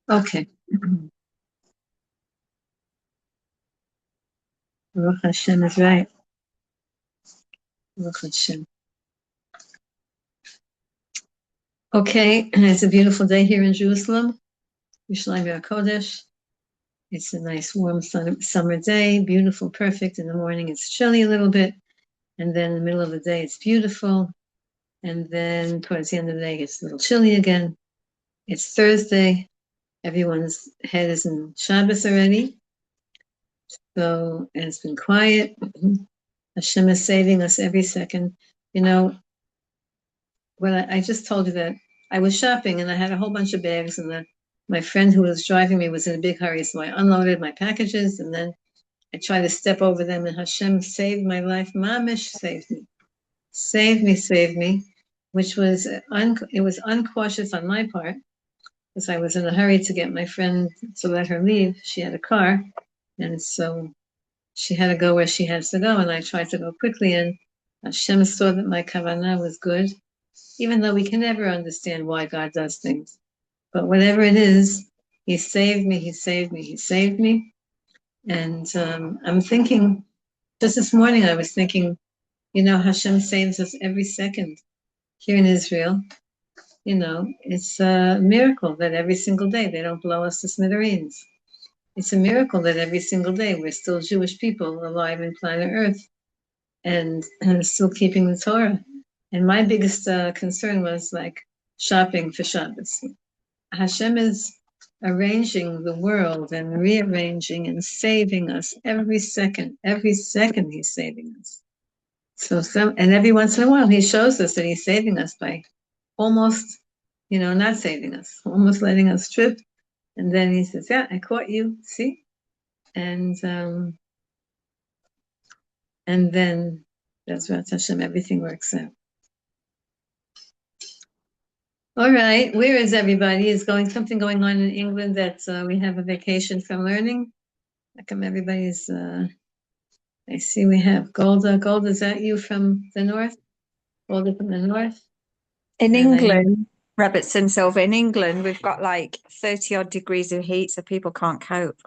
Okay. Baruch Hashem is right. Baruch Hashem. Okay, it's a beautiful day here in Jerusalem. Yerushalayim Kodesh. It's a nice warm summer day, beautiful, perfect. In the morning it's chilly a little bit, and then in the middle of the day it's beautiful, and then towards the end of the day it's a little chilly again. It's Thursday. Everyone's head is in Shabbos already. So, and it's been quiet. Hashem is saving us every second. You know, well, I just told you that I was shopping and I had a whole bunch of bags, and my friend who was driving me was in a big hurry, so I unloaded my packages, and then I tried to step over them, and Hashem saved my life. Mamish saved me, which was it was uncautious on my part, because I was in a hurry to get my friend to let her leave. She had a car, and so she had to go where she has to go, and I tried to go quickly, and Hashem saw that my kavanah was good, even though we can never understand why God does things. But whatever it is, He saved me, He saved me, He saved me. And I'm thinking, just this morning I was thinking, Hashem saves us every second here in Israel. It's a miracle that every single day they don't blow us to smithereens. It's a miracle that every single day we're still Jewish people alive in planet Earth and still keeping the Torah. And my biggest concern was like shopping for Shabbos. Hashem is arranging the world and rearranging and saving us every second. Every second He's saving us. And every once in a while He shows us that He's saving us by almost, not saving us, almost letting us trip. And then He says, yeah, I caught you, see? And then that's what Hashem, everything works out. All right, where is everybody? Is something going on in England that we have a vacation from learning? How come everybody's, I see we have Golda. Golda, is that you from the north? Golda from the north? In England, Rebbetzin, Silver, in England, we've got like 30 odd degrees of heat, so people can't cope.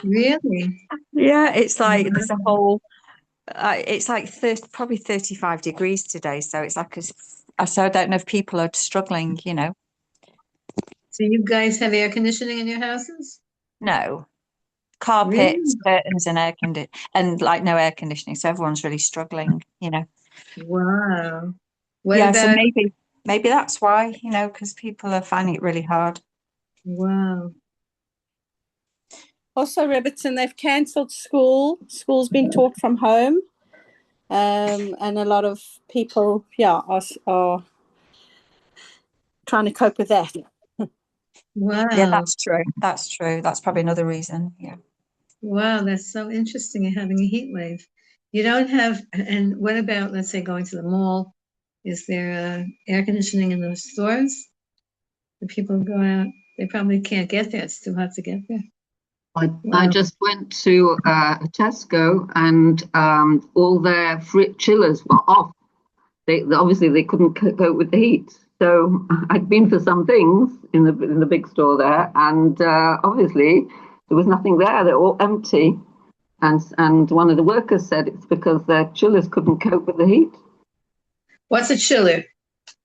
Really? Yeah, it's like there's a whole, it's like probably 35 degrees today. So it's like, so I don't know if people are struggling, So you guys have air conditioning in your houses? No. Carpets, Really? curtains, and like no air conditioning. So everyone's really struggling, Wow. What Yeah, so about, maybe that's why, because people are finding it really hard. wow. Also, Rebbetzin, they've cancelled school. School's been taught from home. And a lot of people, are trying to cope with that. Wow. Yeah, that's true. That's true. That's probably another reason. Yeah. Wow, that's so interesting. You're having a heat wave. You don't have, and what about, let's say, going to the mall? Is there air conditioning in the stores? The people go out, they probably can't get there. It's too hot to get there. I just went to Tesco, and all their chillers were off. Obviously they couldn't cope with the heat. So I'd been for some things in the big store there, and obviously there was nothing there. They're all empty. And one of the workers said it's because their chillers couldn't cope with the heat. What's a chiller?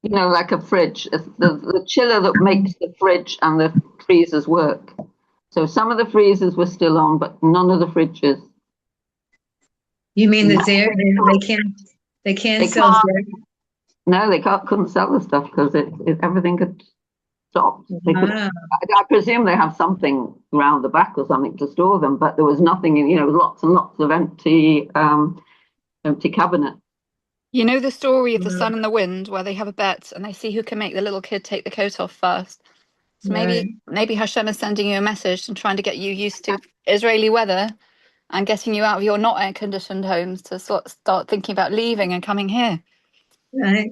Like a fridge. The chiller that makes the fridge and the freezers work. So some of the freezers were still on, but none of the fridges. You mean the dairy? They can't sell dairy? No, they couldn't sell the stuff because everything had stopped. Wow. I presume they have something around the back or something to store them, but there was nothing in, lots and lots of empty cabinets. You know the story of the sun and the wind, where they have a bet and they see who can make the little kid take the coat off first. So maybe Hashem is sending you a message and trying to get you used to Israeli weather and getting you out of your not air-conditioned homes to start thinking about leaving and coming here. Right.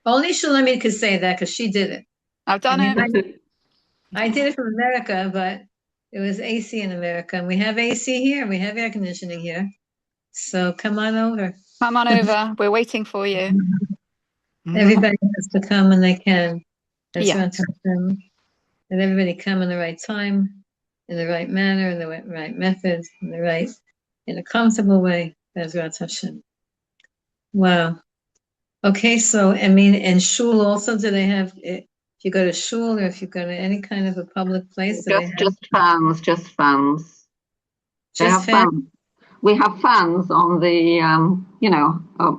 Only Shulamit could say that because she did it. I've done it. I did it from America, but it was AC in America. And we have AC here. We have air conditioning here. So come on over. Come on over. We're waiting for you. Everybody has to come when they can. That's Yeah. what that everybody come in the right time, in the right manner, in the right method, in a comfortable way. Bezrat Hashem. Wow. Okay, so I mean, in shul also, do they have? If you go to shul or if you go to any kind of a public place, do they have Just fans, just fans. They just have fans? fans. We have fans on the,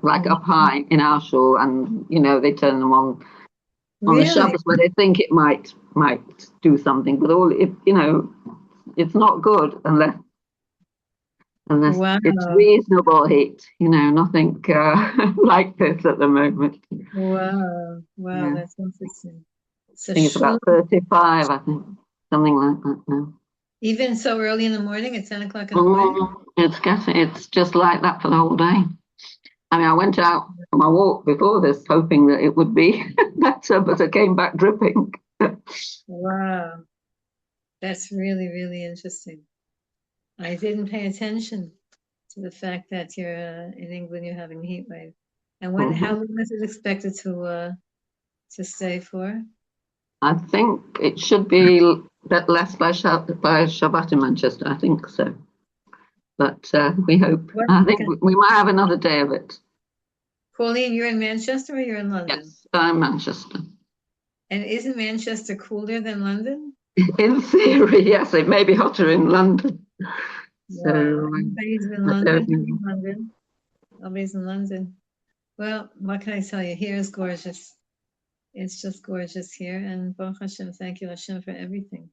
like up high in our shul, and they turn them on the Really? Shabbos where they think it might do something, but it's not good unless Wow. it's reasonable heat. Nothing like this at the moment. Wow. Wow, Yeah. that's interesting. So I think it's shul, about 35, I think, something like that now. even so early in the morning at 10 o'clock in the morning? It's just like that for the whole day. I mean, I went out for my walk before this, hoping that it would be better, but I came back dripping. Wow. That's really, really interesting. I didn't pay attention to the fact that you're in England, you're having a heat wave. And how long is it expected to stay for? I think it should be a bit less by Shabbat in Manchester. I think so. But we hope. I think we might have another day of it. Pauline, you're in Manchester or you're in London? Yes, I'm Manchester. And isn't Manchester cooler than London? In theory, yes. It may be hotter in London. So, everybody's in London. Nobody's in London. Well, what can I tell you? Here is gorgeous. It's just gorgeous here. And Baruch Hashem, thank you Hashem for everything.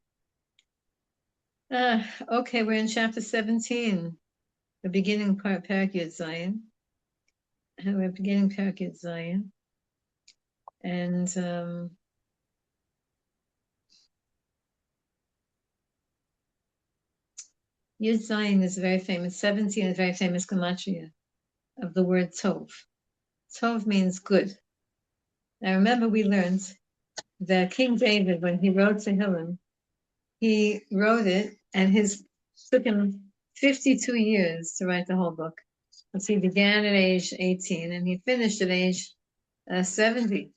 Okay, we're in chapter 17, the beginning part, Perek Yud Zayin. We're beginning Perek Yud Zayin. And Yud Zayin is very famous. 17 is very famous gematria of the word Tov. Tov means good. Now remember, we learned that King David, when he wrote Tehillim, he wrote it, and took him 52 years to write the whole book. Because he began at age 18 and he finished at age 70.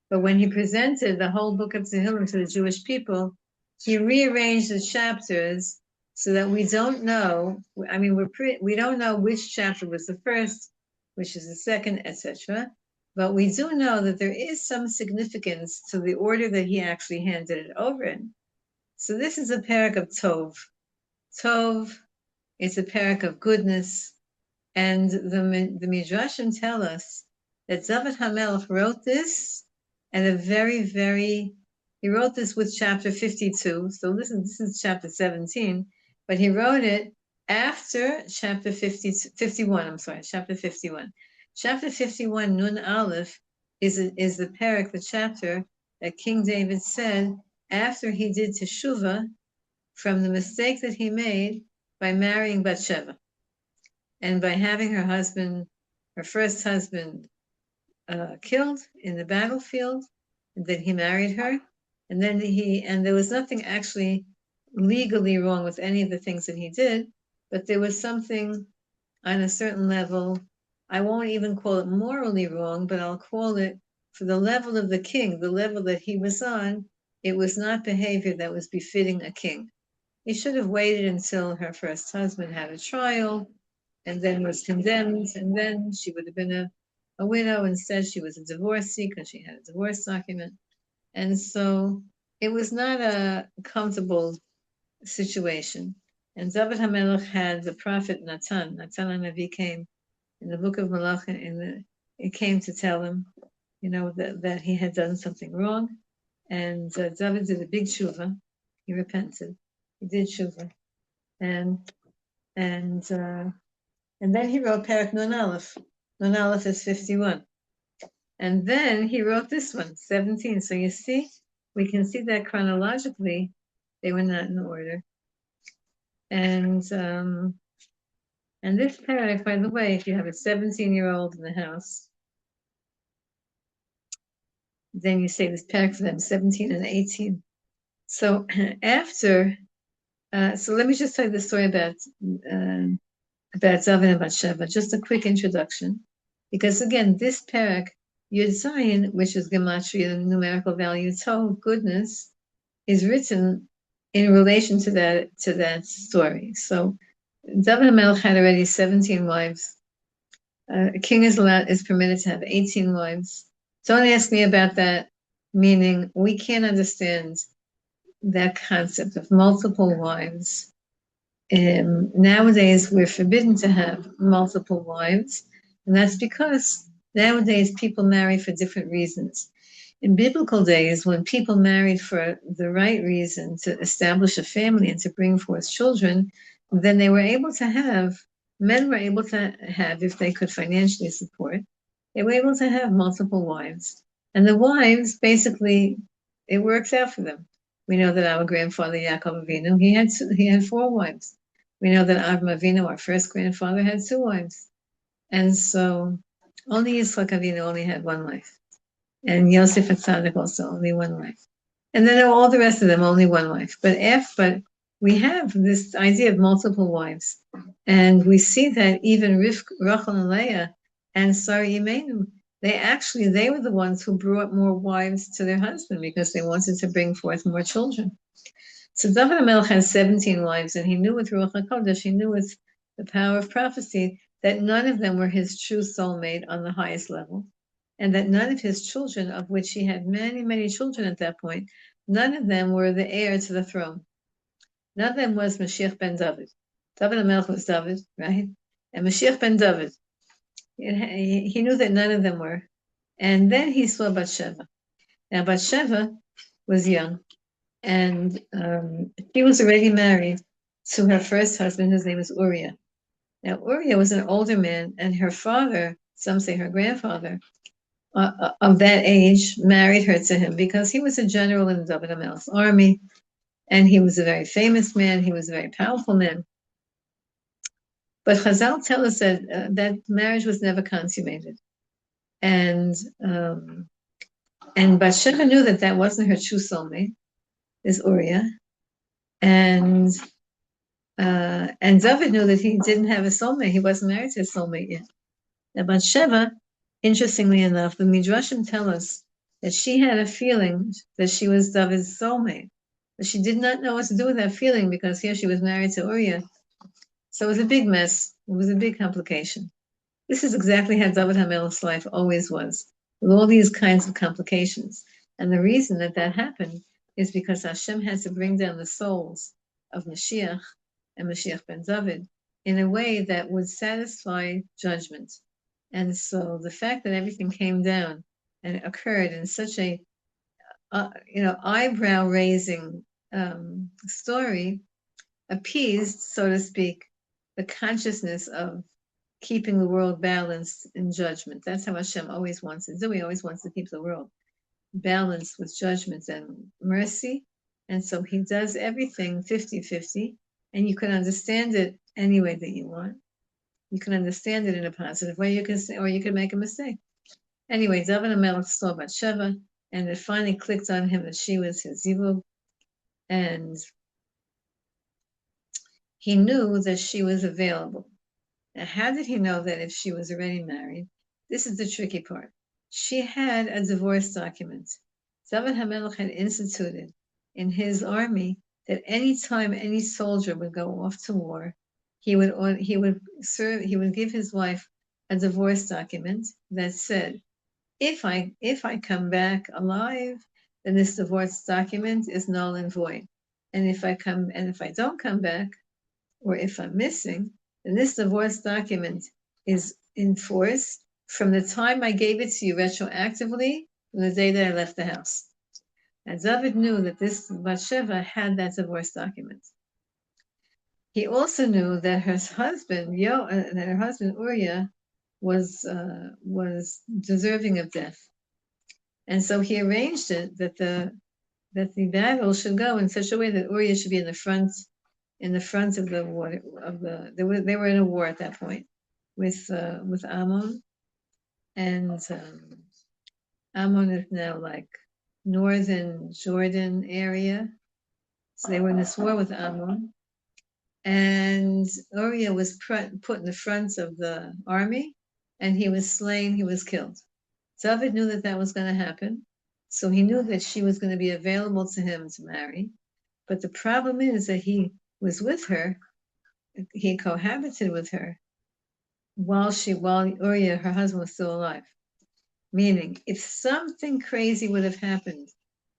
But when he presented the whole book of Tehillim to the Jewish people, he rearranged the chapters so that we don't know. I mean, we don't know which chapter was the first, which is the second, etc. But we do know that there is some significance to the order that he actually handed it over in. So this is a parak of Tov. Tov is a parak of goodness. And the Midrashim tell us that David HaMelech wrote this at a very, he wrote this with chapter 52. So this is chapter 17, but he wrote it after chapter 51, chapter 51. Chapter 51, Nun Aleph, is the parak, the chapter that King David said after he did teshuvah from the mistake that he made by marrying Bathsheba and by having her first husband, killed in the battlefield, and then he married her, and then there was nothing actually legally wrong with any of the things that he did, but there was something on a certain level. I won't even call it morally wrong, but I'll call it, for the level of the king, the level that he was on, it was not behavior that was befitting a king. He should have waited until her first husband had a trial and then was condemned, and then she would have been a widow. Instead, she was a divorcee because she had a divorce document. And so it was not a comfortable situation. And David HaMelech had the prophet Natan HaNavi came in the book of Malachim, it came to tell him, that he had done something wrong. And David did a big tshuva. He repented. He did tshuva. And then he wrote Perek Nun Aleph. Nun Aleph is 51. And then he wrote this one, 17. So you see, we can see that chronologically, they were not in order. And this Perek, by the way, if you have a 17-year-old in the house, then you say this Perek for them, 17 and 18. So after, so let me just tell you the story about David and Bathsheba, just a quick introduction. Because again, this Perek, Yud Zayin, which is gematria, the numerical value, Tov, goodness, is written in relation to that story. So David HaMelech had already 17 wives. A king is permitted to have 18 wives. Don't ask me about that, meaning we can't understand that concept of multiple wives. Nowadays, we're forbidden to have multiple wives, and that's because nowadays people marry for different reasons. In biblical days, when people married for the right reason to establish a family and to bring forth children, then they were able to have, men were able to have, if they could financially support, they were able to have multiple wives. And the wives, basically, it works out for them. We know that our grandfather, Yaakov Avinu, he had 4 wives. We know that Avraham Avinu, our first grandfather, had 2 wives. And so only Yitzchak Avinu only had 1 wife. And Yosef Atzadik also only 1 wife. And then all the rest of them only 1 wife. But we have this idea of multiple wives. And we see that even Rochel and Leah and Sarah Yimenu, they were the ones who brought more wives to their husband because they wanted to bring forth more children. So David HaMelech had 17 wives, and he knew with Ruach HaKodesh, he knew with the power of prophecy, that none of them were his true soulmate on the highest level, and that none of his children, of which he had many, many children at that point, none of them were the heir to the throne. None of them was Mashiach ben David. David HaMelech was David, right? And Mashiach ben David. He knew that none of them were. And then he saw Bathsheba. Now, Bathsheba was young. And she was already married to her first husband, whose name was Uriah. Now, Uriah was an older man, and her father, some say her grandfather, of that age, married her to him because he was a general in David HaMelech's army, and he was a very famous man. He was a very powerful man. But Chazal tell us that that marriage was never consummated, and Bathsheba knew that that wasn't her true soulmate, is Uriah, and David knew that he didn't have a soulmate. He wasn't married to his soulmate yet. Now, Bathsheba, interestingly enough, the Midrashim tell us that she had a feeling that she was David's soulmate, but she did not know what to do with that feeling because here she was married to Uriah. So it was a big mess. It was a big complication. This is exactly how David HaMelech's life always was, with all these kinds of complications. And the reason that happened is because Hashem had to bring down the souls of Mashiach and Mashiach ben David in a way that would satisfy judgment. And so the fact that everything came down and occurred in such a eyebrow-raising story appeased, so to speak, the consciousness of keeping the world balanced in judgment. That's how Hashem always wants to do. He always wants to keep the world balanced with judgment and mercy. And so he does everything 50-50, and you can understand it any way that you want. You can understand it in a positive way, or you can make a mistake. Anyway, David HaMelech saw Bathsheba, and it finally clicked on him that she was his zivug, and he knew that she was available. Now, how did he know that if she was already married? This is the tricky part. She had a divorce document. David HaMelech had instituted in his army that any time any soldier would go off to war, he would give his wife a divorce document that said, if I come back alive, then this divorce document is null and void. And if I don't come back, or if I'm missing, then this divorce document is in force from the time I gave it to you retroactively, from the day that I left the house. And David knew that this Bathsheba had that divorce document. He also knew that her husband Uriah was deserving of death, and so he arranged it that the battle should go in such a way that Uriah should be in the front of the war. They were in a war at that point with Ammon, and Ammon is now like northern Jordan area. So they were in this war with Ammon, and Uriah was put in the front of the army, and he was slain. He was killed. David knew that was going to happen, So he knew that she was going to be available to him to marry. But the problem is that he was with her, he cohabited with her while Uriah, her husband, was still alive. Meaning, if something crazy would have happened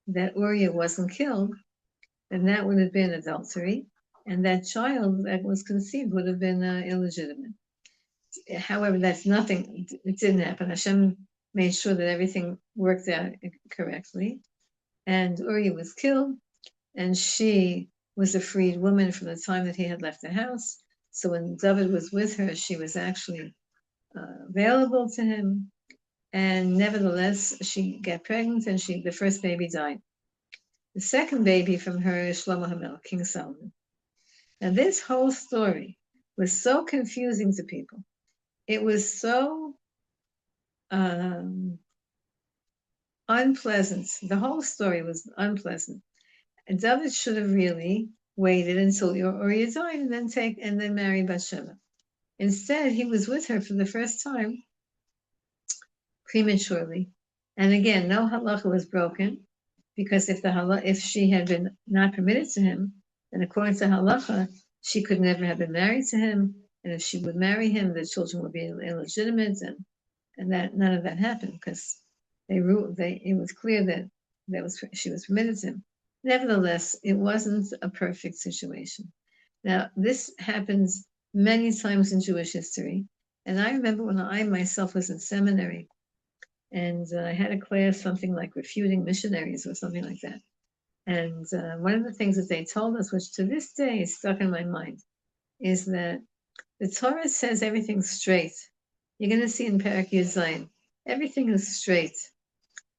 that Uriah wasn't killed, then that would have been adultery, and that child that was conceived would have been illegitimate. However, that's nothing. It didn't happen. Hashem made sure that everything worked out correctly, and Uriah was killed, and she was a freed woman from the time that he had left the house. So when David was with her, she was actually available to him. And nevertheless, she got pregnant, and the first baby died. The second baby from her is Shlomo HaMelech, King Solomon. Now, this whole story was so confusing to people. It was so unpleasant. The whole story was unpleasant. And David should have really waited until Uriah died and then marry Bathsheba. Instead, he was with her for the first time prematurely. And again, no halacha was broken, because if she had been not permitted to him, then according to halacha, she could never have been married to him. And if she would marry him, the children would be illegitimate, and that none of that happened, because it was clear that she was permitted to him. Nevertheless, it wasn't a perfect situation. Now, this happens many times in Jewish history. And I remember when I myself was in seminary, and I had a class, something like refuting missionaries or something like that. And one of the things that they told us, which to this day is stuck in my mind, is that the Torah says everything's straight. You're going to see in Perek Yud Zayin, everything is straight.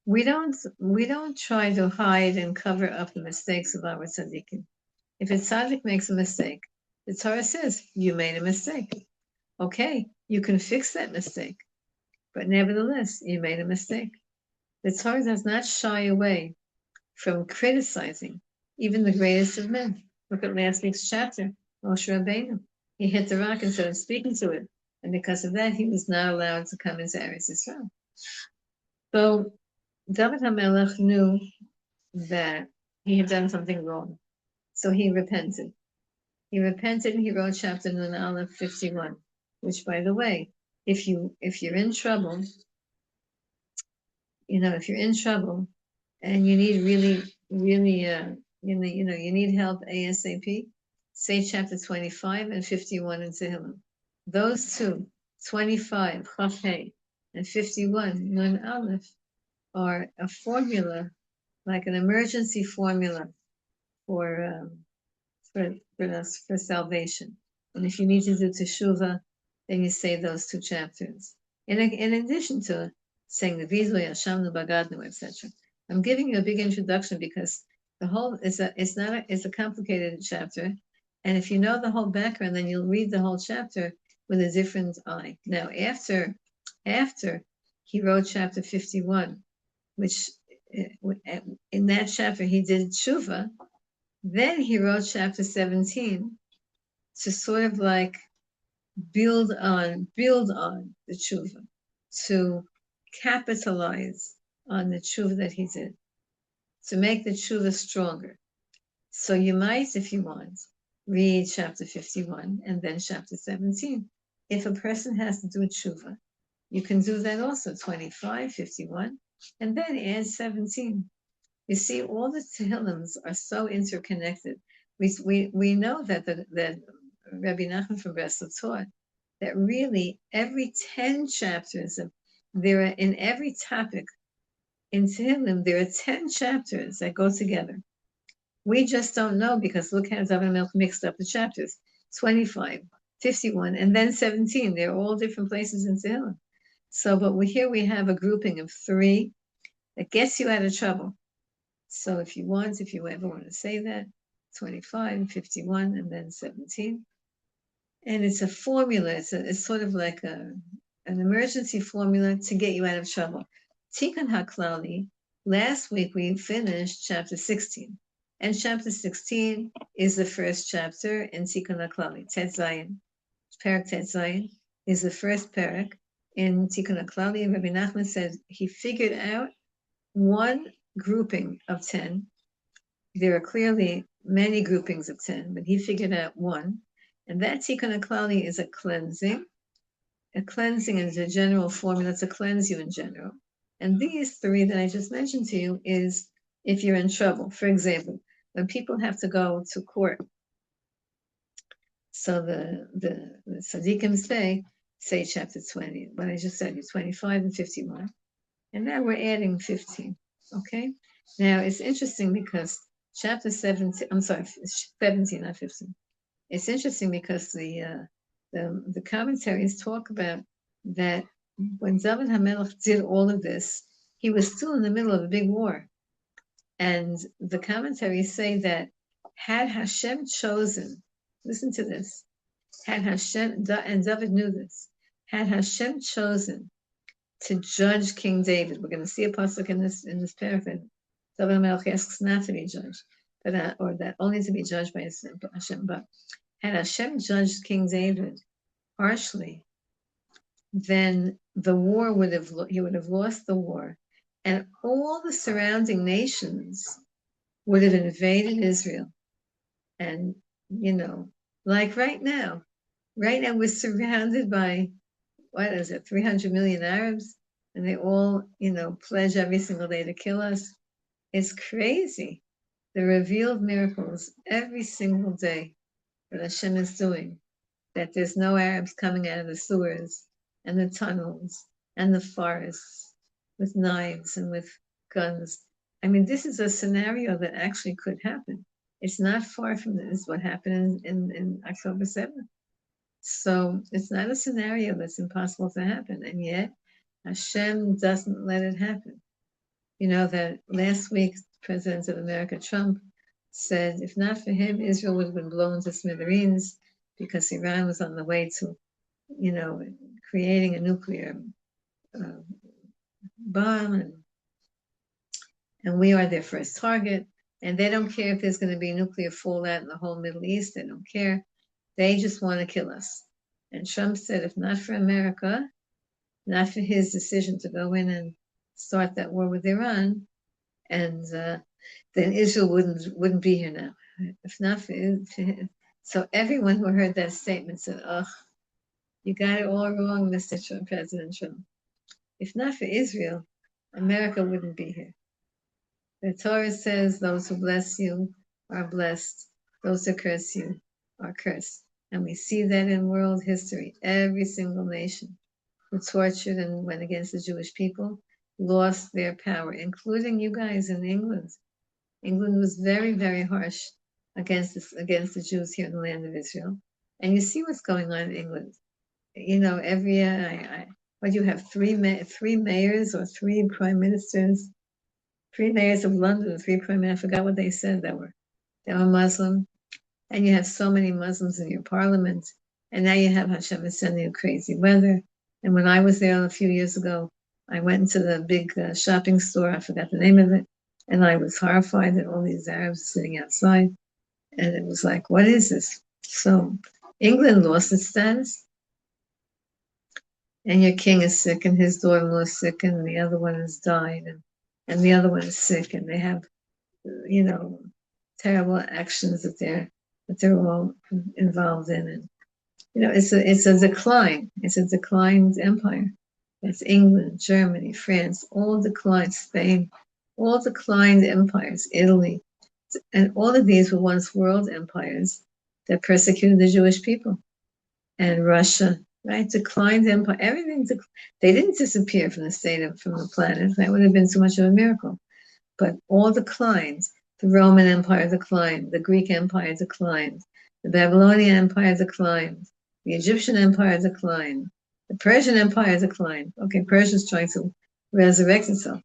We don't try to hide and cover up the mistakes of our tzaddikim. If a tzaddik makes a mistake, the Torah says, you made a mistake. Okay, you can fix that mistake. But nevertheless, you made a mistake. The Torah does not shy away from criticizing even the greatest of men. Look at last week's chapter, Moshe Rabbeinu. He hit the rock instead of speaking to it. And because of that, he was not allowed to come into Eretz Yisrael. So David HaMelech knew that he had done something wrong. So he repented. He repented and he wrote chapter Nun Aleph 51, which, by the way, if you're in trouble, if you're in trouble and you need really, you need help ASAP, say chapter 25 and 51 in Tehillim. Those two, 25, Chaf Hey, and 51, Nun Aleph, are a formula, like an emergency formula for salvation. And if you need to do teshuvah, then you say those two chapters. In addition to saying the Vizu, Yashamnu, Bagadnu, etc. I'm giving you a big introduction because the whole is a complicated chapter, and if you know the whole background, then you'll read the whole chapter with a different eye. Now, after he wrote chapter 51, which in that chapter he did tshuva, then he wrote chapter 17 to sort of like build on the tshuva, to capitalize on the tshuva that he did, to make the tshuva stronger. So you might, if you want, read chapter 51 and then chapter 17. If a person has to do a tshuva, you can do that also, 25, 51, and then add 17. You see, all the Tehillims are so interconnected. We know that Rabbi Nachman from Breslau taught that really every 10 chapters there are in every topic in Tehillim, there are 10 chapters that go together. We just don't know because look how David HaMelech mixed up the chapters. 25, 51, and then 17. They're all different places in Tehillim. So, but here we have a grouping of 3 that gets you out of trouble. So if you ever want to say that, 25, 51, and then 17. And it's a formula. It's sort of like an emergency formula to get you out of trouble. Tikkun HaKlali, last week we finished chapter 16. And chapter 16 is the first chapter in Tikkun HaKlali. Tet Zayin, Perek Tet Zayin is the first perek in Tikkun HaKlali. Rabbi Nachman said he figured out one grouping of 10. There are clearly many groupings of 10, but he figured out one. And that tikkun haklali is a cleansing. A cleansing is a general formula to cleanse you in general. And these three that I just mentioned to you is if you're in trouble. For example, when people have to go to court, so the tzaddikim say chapter 20, what I just said, you 25 and 51. And now we're adding 15, okay? Now, it's interesting because chapter 17, I'm sorry, 17, not 15. It's interesting because the commentaries talk about that when David HaMelech did all of this, he was still in the middle of a big war. And the commentaries say that had Hashem chosen, listen to this, had Hashem, and David knew this, had Hashem chosen to judge King David, we're going to see a pasuk in this paragraph. David HaMelech asks not to be judged, but or that only to be judged by Hashem. But had Hashem judged King David harshly, then the war he would have lost the war, and all the surrounding nations would have invaded Israel. And like right now we're surrounded by, what is it, 300 million Arabs, and they all, pledge every single day to kill us. It's crazy. The revealed miracles every single day that Hashem is doing, that there's no Arabs coming out of the sewers and the tunnels and the forests with knives and with guns. I mean, this is a scenario that actually could happen. It's not far from this, what happened in October 7th. So it's not a scenario that's impossible to happen, and yet Hashem doesn't let it happen. You know that last week, President of America, Trump, said if not for him, Israel would have been blown to smithereens because Iran was on the way to, creating a nuclear bomb, and we are their first target. And they don't care if there's going to be nuclear fallout in the whole Middle East. They don't care. They just want to kill us. And Trump said, if not for America, not for his decision to go in and start that war with Iran, and then Israel wouldn't be here now. If not for him. So everyone who heard that statement said, "Oh, you got it all wrong, Mr. Trump, President Trump. If not for Israel, America wouldn't be here." The Torah says, those who bless you are blessed. Those who curse you are cursed. And we see that in world history. Every single nation who tortured and went against the Jewish people lost their power, including you guys in England. England was very, very harsh against the Jews here in the land of Israel. And you see what's going on in England. Every year, what you have, three mayors or three prime ministers, 3 mayors of London, 3 prime ministers, I forgot what they said, they were Muslim. And you have so many Muslims in your parliament. And now you have Hashem is sending you crazy weather. And when I was there a few years ago, I went into the big shopping store, I forgot the name of it, and I was horrified that all these Arabs are sitting outside. And it was like, what is this? So England lost its status. And your king is sick, and his daughter-in-law is sick, and the other one has died, and the other one is sick, and they have, terrible actions that they're all involved in. And it's a decline. It's a declined empire. That's England, Germany, France, all declined, Spain, all declined empires, Italy. And all of these were once world empires that persecuted the Jewish people. And Russia, right? Declined empire. Everything, they didn't disappear from the planet. That would have been so much of a miracle. But all declined. The Roman Empire declined. The Greek Empire declined. The Babylonian Empire declined. The Egyptian Empire declined. The Persian Empire declined. Okay, Persia's trying to resurrect itself.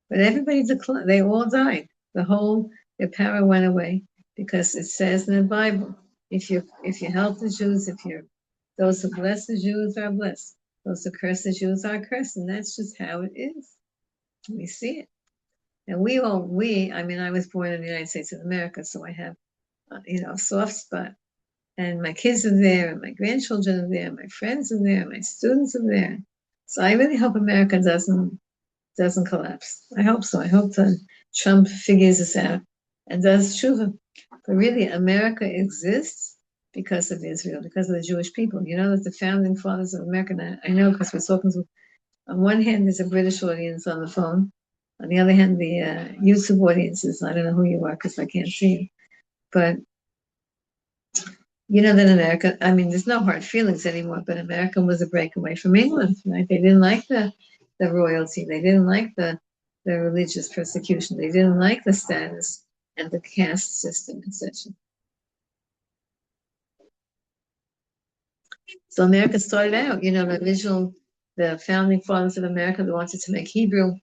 But everybody declined. They all died. Their power went away, because it says in the Bible, if you help the Jews, those who bless the Jews are blessed. Those who curse the Jews are cursed. And that's just how it is. We see it. And I was born in the United States of America, so I have, a soft spot. And my kids are there, and my grandchildren are there, my friends are there, my students are there. So I really hope America doesn't collapse. I hope so. I hope to Trump figures this out and does tshuva. But really, America exists because of Israel, because of the Jewish people. You know that the founding fathers of America, I know because we're talking to, on one hand, there's a British audience on the phone. On the other hand, the YouTube audiences, I don't know who you are because I can't see you. But you know that America, I mean, there's no hard feelings anymore, but America was a breakaway from England, right? They didn't like the royalty. They didn't like the religious persecution. They didn't like the status and the caste system, etc. So America started out, you know, the founding fathers of America, they wanted to make Hebrew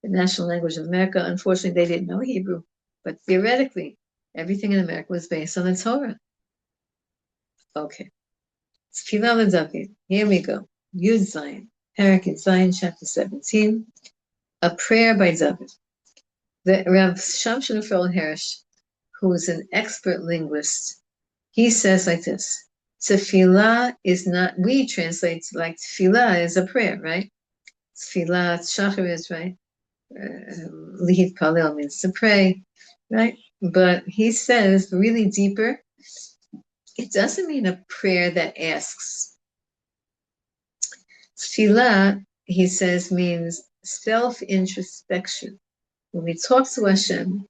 the national language of America. Unfortunately, they didn't know Hebrew, but theoretically, everything in America was based on the Torah. Okay. Tefillah David. Here we go. Yud Zayin. Parak Zayin, chapter 17. A prayer by David. The Rav Shamshon Raphael Hirsch, who is an expert linguist, he says like this. Tefillah is not, we translate like tefillah is a prayer, right? Tefillah, shachar is, right? Lihit palel means to pray, right? But he says really deeper, it doesn't mean a prayer that asks. Tefillah, he says, means self-introspection. When we talk to Hashem,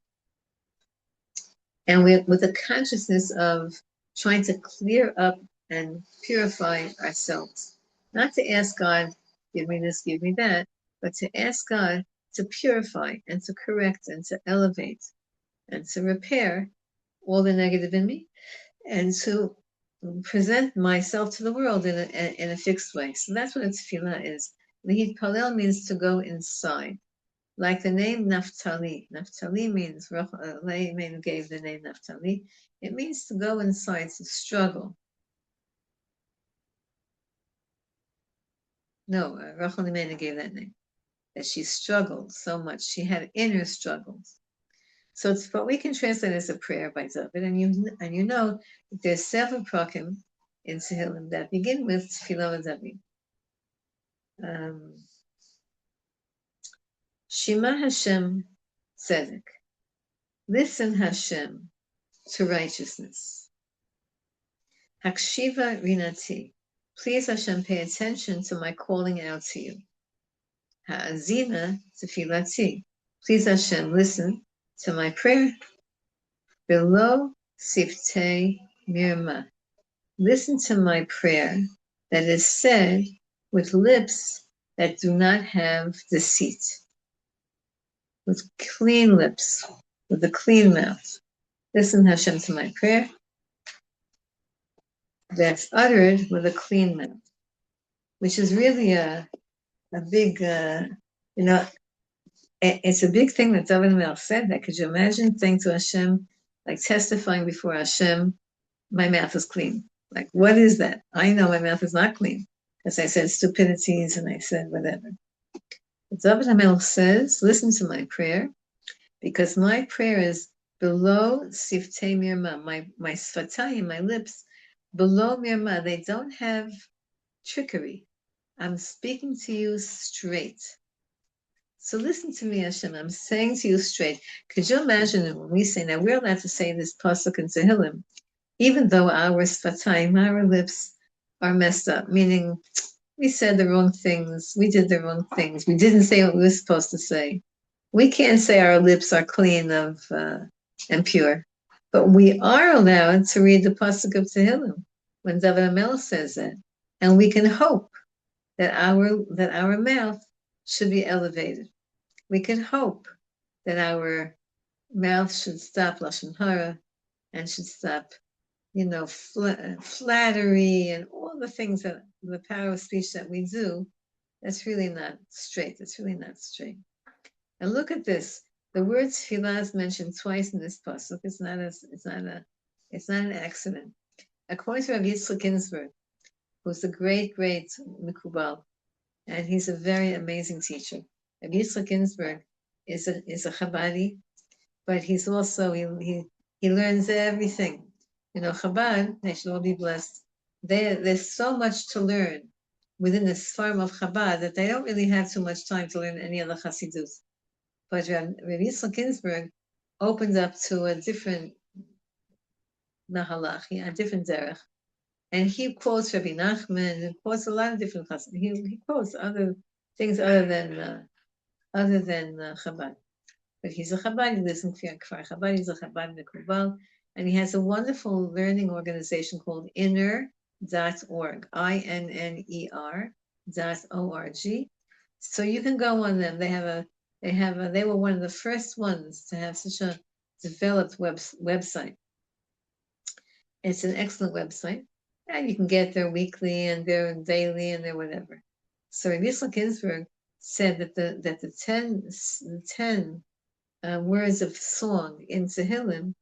and with a consciousness of trying to clear up and purify ourselves. Not to ask God, give me this, give me that, but to ask God to purify and to correct and to elevate and to repair all the negative in me and to present myself to the world in a fixed way. So that's what a tefillah is. Lihit palel means to go inside. Like the name Naphtali. Naphtali means, Rochel gave the name Naphtali. It means to go inside, to struggle. No, Rochel gave that name. That she struggled so much. She had inner struggles. So it's what we can translate as a prayer by David. And you know that there's several prakim in Tehillim that begin with Tefillah David. Shema Hashem Tzedek. Listen, Hashem, to righteousness. Hakshiva Rinati. Please, Hashem, pay attention to my calling out to you. Ha'azina Tefilati. Please, Hashem, listen to my prayer. Below Siftei Mirma. Listen to my prayer that is said with lips that do not have deceit. With clean lips, with a clean mouth. Listen, Hashem, to my prayer that's uttered with a clean mouth, which is really a big, it's a big thing that David Melch said that. Could you imagine saying to Hashem, like testifying before Hashem, my mouth is clean? Like, what is that? I know my mouth is not clean because I said stupidities and I said whatever. But David Melch says, listen to my prayer because my prayer is below siftei mirma, my sfatayim, my lips, below mirma, they don't have trickery. I'm speaking to you straight. So listen to me, Hashem. I'm saying to you straight. Could you imagine when we say, now we're allowed to say this pasuk in Tehillim, even though our sfatayim, our lips are messed up, meaning we said the wrong things, we did the wrong things, we didn't say what we were supposed to say. We can't say our lips are clean and pure, but we are allowed to read the pasuk of Tehillim when David HaMelech says that, and we can hope that our mouth should be elevated. We can hope that our mouth should stop lashon hara and should stop, flattery and all the things that the power of speech that we do. That's really not straight. That's really not straight. And look at this. The word tefillah is mentioned twice in this pasuk. It's not an accident. According to Rav Yitzchak Ginsburg, who's a great Mikubal, and he's a very amazing teacher. Rav Yitzchak Ginsburg is a Chabadi, but he's also he learns everything. Chabad, they should all be blessed. There's so much to learn within this form of Chabad that they don't really have too much time to learn any other Chassidus. But Rabbi Yitzchak Ginsburg opened up to a different nahalach, a different derech. And he quotes Rabbi Nachman, and quotes a lot of different chassid. He quotes other things other than Chabad. But he's a Chabad, he lives in Kfar Chabad, he's a Chabad Mekubal, and he has a wonderful learning organization called inner.org, INNER.org. So you can go on them. They were one of the first ones to have such a developed website. It's an excellent website. And you can get their weekly and their daily and their whatever. So Rabbi Yitzchak Ginsburg said that the 10 words of song in Tehillim,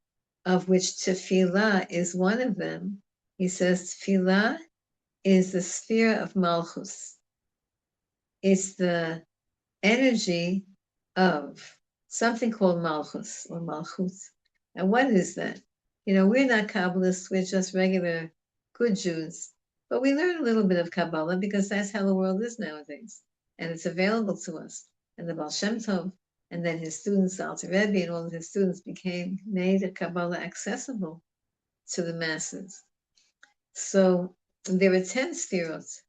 of which tefillah is one of them, he says tefillah is the sphere of Malchus. It's the energy of something called Malchus or Malchut. And what is that? We're not Kabbalists, we're just regular good Jews. But we learn a little bit of Kabbalah because that's how the world is nowadays. And it's available to us. And the Baal Shem Tov, and then his students, the Alter Rebbe, and all of his students made the Kabbalah accessible to the masses. So there are 10 sfirot,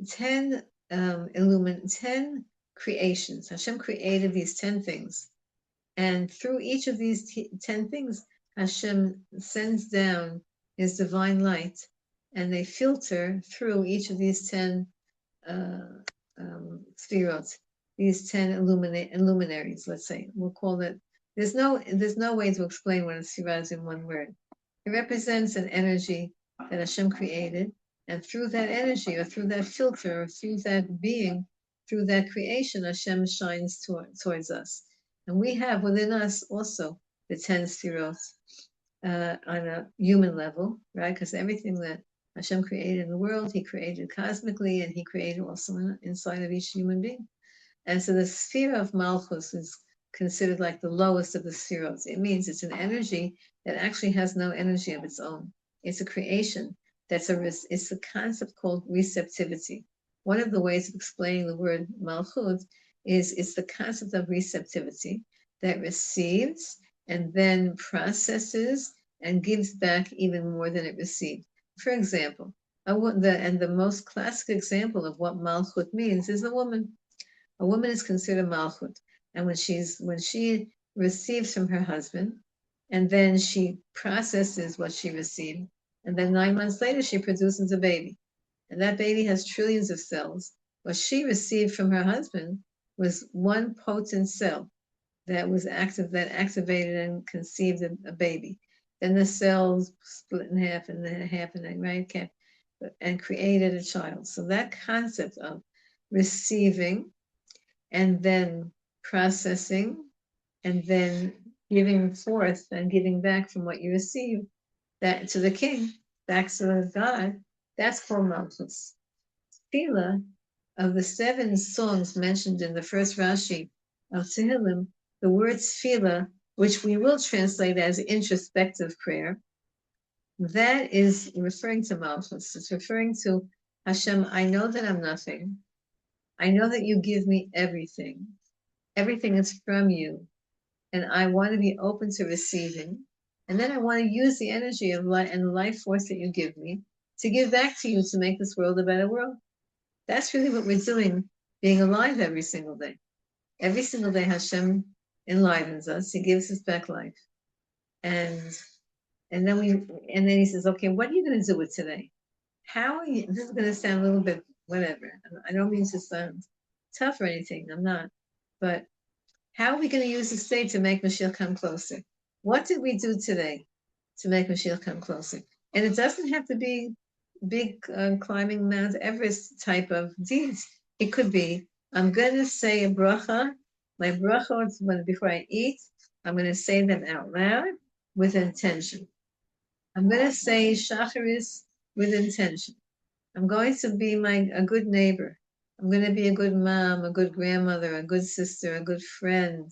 10 10 creations. Hashem created these 10 things. And through each of these 10 things, Hashem sends down his divine light, and they filter through each of these 10 sfirot, these 10 luminaries, let's say. We'll call it, there's no way to explain what a sfira is in one word. It represents an energy that Hashem created, and through that energy, or through that filter, or through that being, through that creation, Hashem shines towards us. And we have within us also the 10 sfirot on a human level, right? Because everything that Hashem created in the world, he created cosmically, and he created also inside of each human being. And so the sphere of Malchus is considered like the lowest of the spheres. It means it's an energy that actually has no energy of its own. It's a creation. It's a concept called receptivity. One of the ways of explaining the word Malchut is it's the concept of receptivity that receives and then processes and gives back even more than it received. For example, the most classic example of what Malchut means is a woman. A woman is considered Malchut, and when she receives from her husband, and then she processes what she received, and then 9 months later she produces a baby, and that baby has trillions of cells. What she received from her husband was one potent cell that activated and conceived a baby. Then the cells split in half and then half, and then right, and created a child. So that concept of receiving and then processing and then giving forth and giving back from what you receive, that to the king, back to God, that's called Malchus. Tefillah, of the 7 songs mentioned in the first Rashi of Tehillim, the word tefillah, which we will translate as introspective prayer, that is referring to Malchus. It's referring to Hashem, I know that I'm nothing. I know that you give me everything. Everything is from you. And I want to be open to receiving. And then I want to use the energy of life and the life force that you give me to give back to you to make this world a better world. That's really what we're doing, being alive every single day. Every single day Hashem enlivens us. He gives us back life. And then he says, okay, what are you going to do with today? This is going to sound a little bit whatever. I don't mean to sound tough or anything. I'm not. But how are we going to use this day to make Mashiach come closer? What did we do today to make Mashiach come closer? And it doesn't have to be big climbing Mount Everest type of deeds. It could be, I'm going to say a bracha. My bracha, before I eat, I'm going to say them out loud with intention. I'm going to say shacharis with intention. I'm going to be a good neighbor. I'm going to be a good mom, a good grandmother, a good sister, a good friend.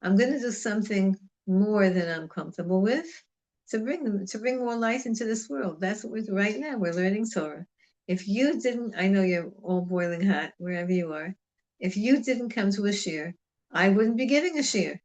I'm going to do something more than I'm comfortable with to bring more light into this world. That's what we're doing right now. We're learning Torah. If you didn't, I know you're all boiling hot wherever you are. If you didn't come to a shir I wouldn't be giving a shiur.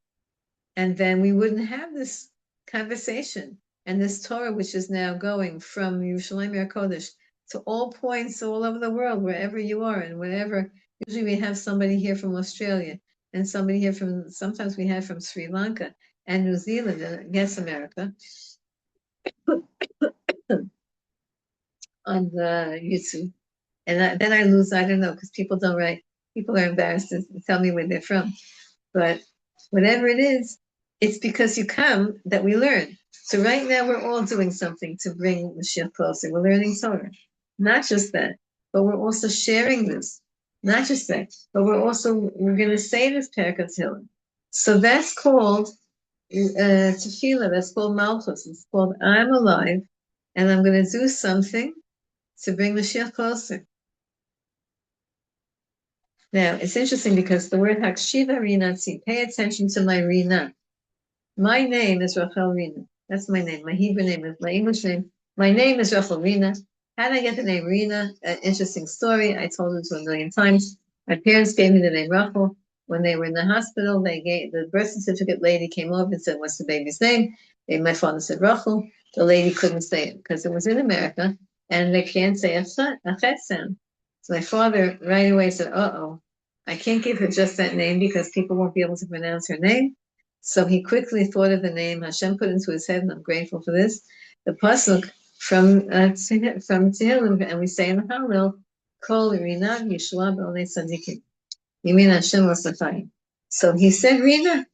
And then we wouldn't have this conversation and this Torah, which is now going from Yerushalayim Kodesh to all points all over the world, wherever you are and wherever. Usually we have somebody here from Australia and somebody here sometimes we have from Sri Lanka and New Zealand and yes, America on the YouTube. And then I lose, I don't know, because people don't write. People are embarrassed to tell me where they're from. But whatever it is, it's because you come that we learn. So right now we're all doing something to bring the shiur closer. We're learning Torah. Not just that, but we're also sharing this. Not just that, but we're going to say this Perek of Tehillim. So that's called tefillah. That's called malchus. It's called I'm alive, and I'm going to do something to bring the shiur closer. Now, it's interesting because the word hakshiva rinatzi, pay attention to my rina. My name is Rochel Rina. That's my name. My Hebrew name is my English name. My name is Rochel Rina. How did I get the name Rina? An interesting story. I told it to a million times. My parents gave me the name Rochel. When they were in the hospital, the birth certificate lady came over and said, "What's the baby's name?" And my father said Rochel. The lady couldn't say it because it was in America and they can't say a chet sound. So my father right away said, "Uh-oh, I can't give her just that name because people won't be able to pronounce her name." So he quickly thought of the name Hashem put into his head, and I'm grateful for this. The pasuk from Tehillim, and we say in the Hallel, Kol Rina Yeshua B'olei Tzadikim. Yimin Hashem L'Safayim. So he said Rina,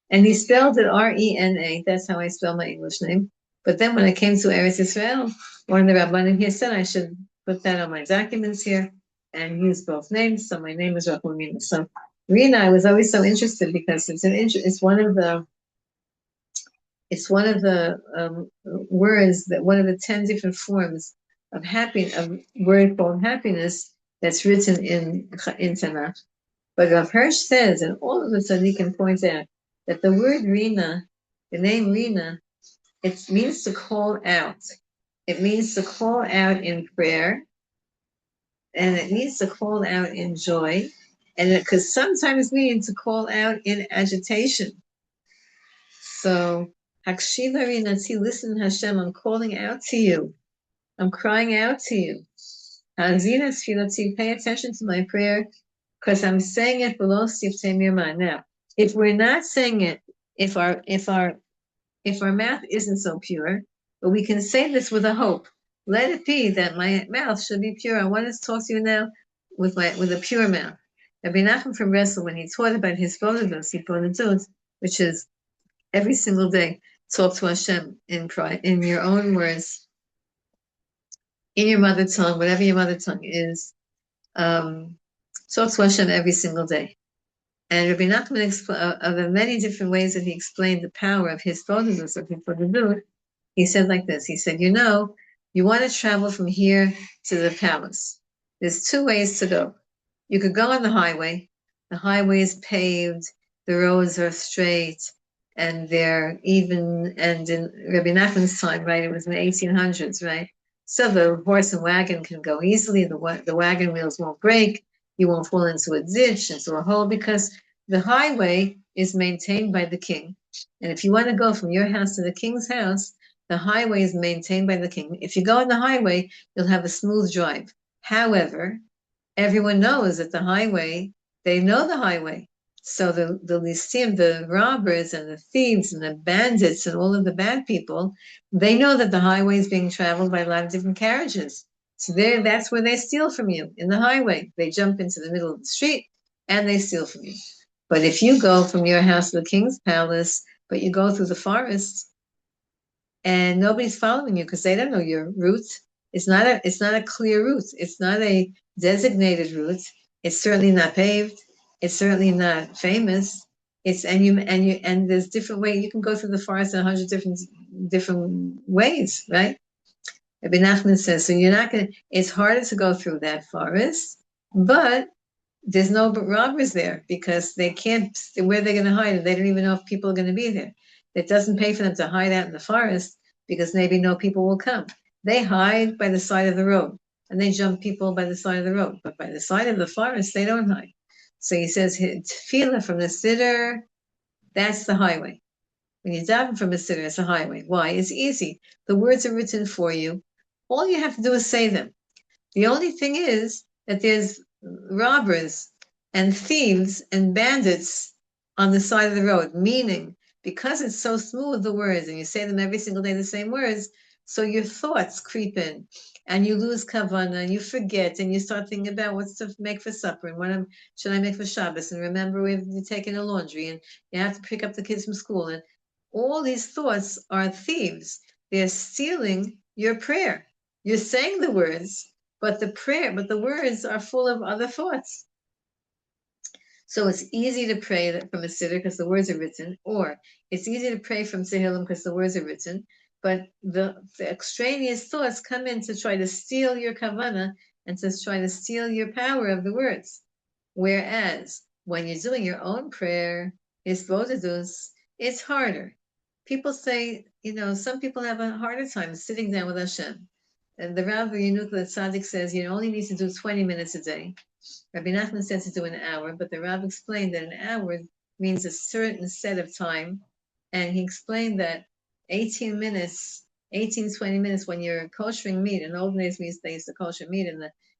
and he spelled it R-E-N-A. That's how I spell my English name. But then when I came to Eretz Israel, one of the rabbanim here said I should put that on my documents here and use both names. So my name is Rochel Rina. So Rina, I was always so interested because it's one of the words that one of the 10 different forms of word called happiness that's written in Tanakh. But Rav Hirsch says, and all of the tzaddikim point out, that the word Rina, the name Rina, it means to call out. It means to call out in prayer, and it means to call out in joy, and it could sometimes mean to call out in agitation. So, Hakshiva Rinatzi, listen Hashem, I'm calling out to you. I'm crying out to you. Hazina Tfilatzi, pay attention to my prayer, because I'm saying it below Siftem Yirmah. Now, if we're not saying it, if our mouth isn't so pure, but we can say this with a hope. Let it be that my mouth should be pure. I want to talk to you now with a pure mouth. Rabbi Nachman from Rochel, when he taught about his bonus, which is every single day, talk to Hashem in your own words, in your mother tongue, whatever your mother tongue is. Talk to Hashem every single day. And Rabbi Nachman, of the many different ways that he explained the power of his bonus, he said like this. He said, you want to travel from here to the palace. There's two ways to go. You could go on the highway. The highway is paved. The roads are straight. And they're even, and in Rabbi Nachman's time, right, it was in the 1800s, right? So the horse and wagon can go easily. The wagon wheels won't break. You won't fall into a ditch, into a hole, because the highway is maintained by the king. And if you want to go from your house to the king's house, the highway is maintained by the king. If you go on the highway, you'll have a smooth drive. However, everyone knows that the highway, they know the highway. So the listim, the robbers and the thieves and the bandits and all of the bad people, they know that the highway is being traveled by a lot of different carriages. So that's where they steal from you, in the highway. They jump into the middle of the street and they steal from you. But if you go from your house to the king's palace, but you go through the forest and nobody's following you because they don't know your route, it's not a clear route. It's not a designated route. It's certainly not paved. It's certainly not famous. And there's different ways. You can go through the forest in 100 different ways, right? Rabbi Nachman says, so it's harder to go through that forest, but there's no robbers there because they can't, where they're going to hide? They don't even know if people are going to be there. It doesn't pay for them to hide out in the forest because maybe no people will come. They hide by the side of the road and they jump people by the side of the road, but by the side of the forest, they don't hide. So he says, tefillah from the siddur, that's the highway. When you daven from a siddur, it's a highway. Why? It's easy. The words are written for you. All you have to do is say them. The only thing is that there's robbers and thieves and bandits on the side of the road, meaning because it's so smooth, the words, and you say them every single day, the same words, so your thoughts creep in and you lose kavanah and you forget and you start thinking about what's to make for supper and what should I make for Shabbos, and remember we've taken the laundry and you have to pick up the kids from school, and all these thoughts are thieves. They're stealing your prayer. You're saying the words, but the words are full of other thoughts. So it's easy to pray from a siddur because the words are written, or it's easy to pray from Tehillim because the words are written, but the extraneous thoughts come in to try to steal your kavanah and to try to steal your power of the words. Whereas when you're doing your own prayer, it's harder. People say, some people have a harder time sitting down with Hashem. And the Rav Yinuk Tzaddik says you only need to do 20 minutes a day. Rabbi Nachman says to do an hour, but the Rav explained that an hour means a certain set of time. And he explained that 20 minutes, when you're koshering meat, in old days they used to kosher meat,